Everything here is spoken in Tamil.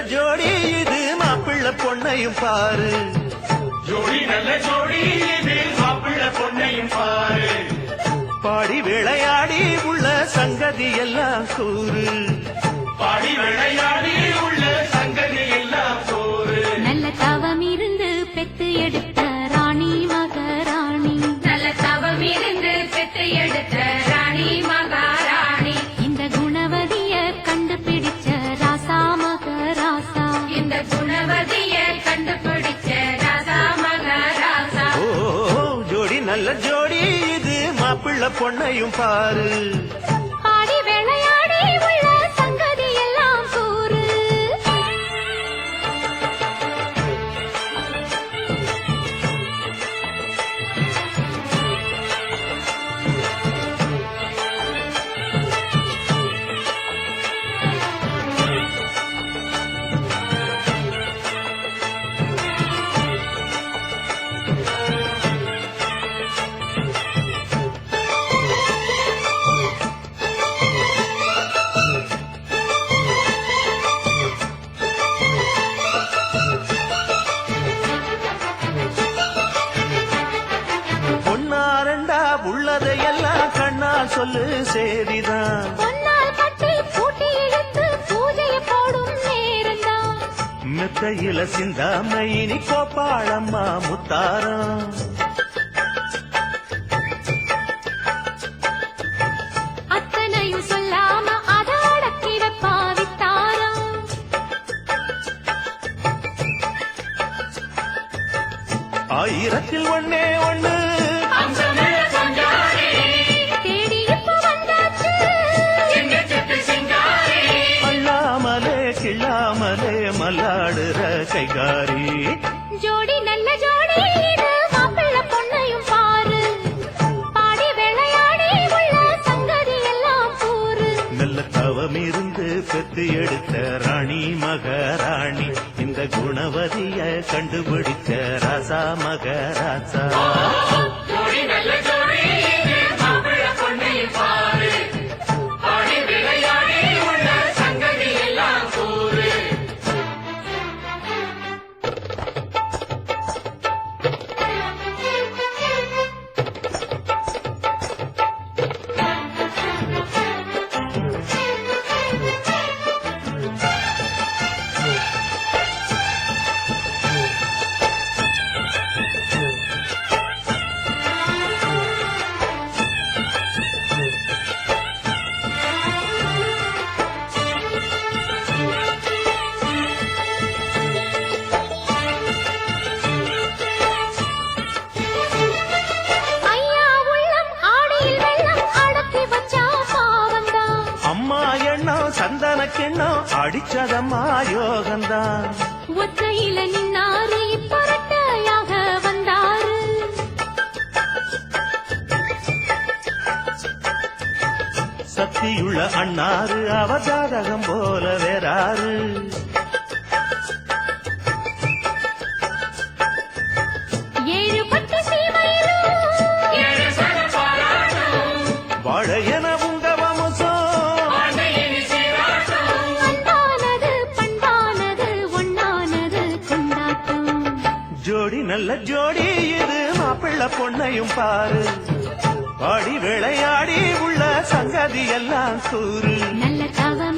ஜோடி இது மாப்பிள்ளை பொண்ணையும் பாரு. ஜோடி நல்ல ஜோடி இது மாப்பிள்ளை பொண்ணையும் பாரு. பாடி விளையாடி உள்ள சங்கதி எல்லாம் கூறு. பாடி விளையாடி உள்ள சங்கதி எல்லாம் கூறு. நல்ல தவம் இருந்து பெத்து எடுத்த ராணி மகாராணி. நல்ல தவம் இருந்து பெத்து எடுத்த ராணி மகாராணி. இந்த குணவதிய கண்டுபிடிச்ச ராசா மகராசா. இந்த குணவதிய கண்டுபிடிச்ச ராசா மகராசா. ஓ ஜோடி நல்ல ஜோடி இது மாப்பிள்ளை பொண்ணையும் பாரு. பாடி விளையாடி உள்ள சங்கதி எல்லாம் கூறு. பொன்னாரண்டா உள்ளதையெல்லாம் கண்ணா சொல்லு சேரிதான். பொன்னால் கட்டி பூட்டி இழுத்து பூஜையை போடும் நேரம்தான். மெத்தையில சிந்தாம இனி கோப்பாளம்மா முத்தாரம். அத்தனையும் சொல்லாம அதோட கிடப்பா வித்தாரம். ஆயிரத்தில் ஒண்ணே ஒண்ணு தேடி இப்ப வந்தாச்சு. அள்ளாமலே கிள்ளாமலே மல்லாடுற கைகாரி. ஜோடி நல்ல ஜோடி இது மாப்பிள்ளை பொண்ணையும் பாரு. பாடி விளையாடி உள்ள சங்கதி எல்லாம் கூறு. நல்ல தவம் இருந்து பெத்து எடுத்த ராணி மகாராணி. இந்த குணவதிய கண்டுபிடிச்ச ராசா மகராசா. ஜோடி நல்ல ஜோடி இது மாப்பிள்ளை பொண்ணையும் பாரு. பாடி விளையாடி உள்ள சங்கதி எல்லாம் கூறு. ஐயா உள்ளம் ஆடியில் வெள்ளம் அடக்கி வச்சா பாவம்தான். அம்மா எண்ணம் சந்தன கிண்ணம் அடிச்சதம்மா யோகந்தான். ஒத்தையில நின்னாரு இப்ப ரெட்டையாக வந்தாரு. சக்தியுள்ள அண்ணாரு அவஜாதகம் போல வேறாரு. ஏழு பட்டு சீமையிலும் ஏழு சனம் பாராட்டும். வாழ என உங்க வம்சம். ஆண்டையினி சீராட்டும். அன்பானது பண்பானது ஒண்ணானது கொண்டாட்டம். ஜோடி நல்ல ஜோடி இது மாப்பிள்ளை பொண்ணையும் பாரு. பாடி விளையாடி உள்ள சங்கதி எல்லாம் கூறு. நல்ல தவம்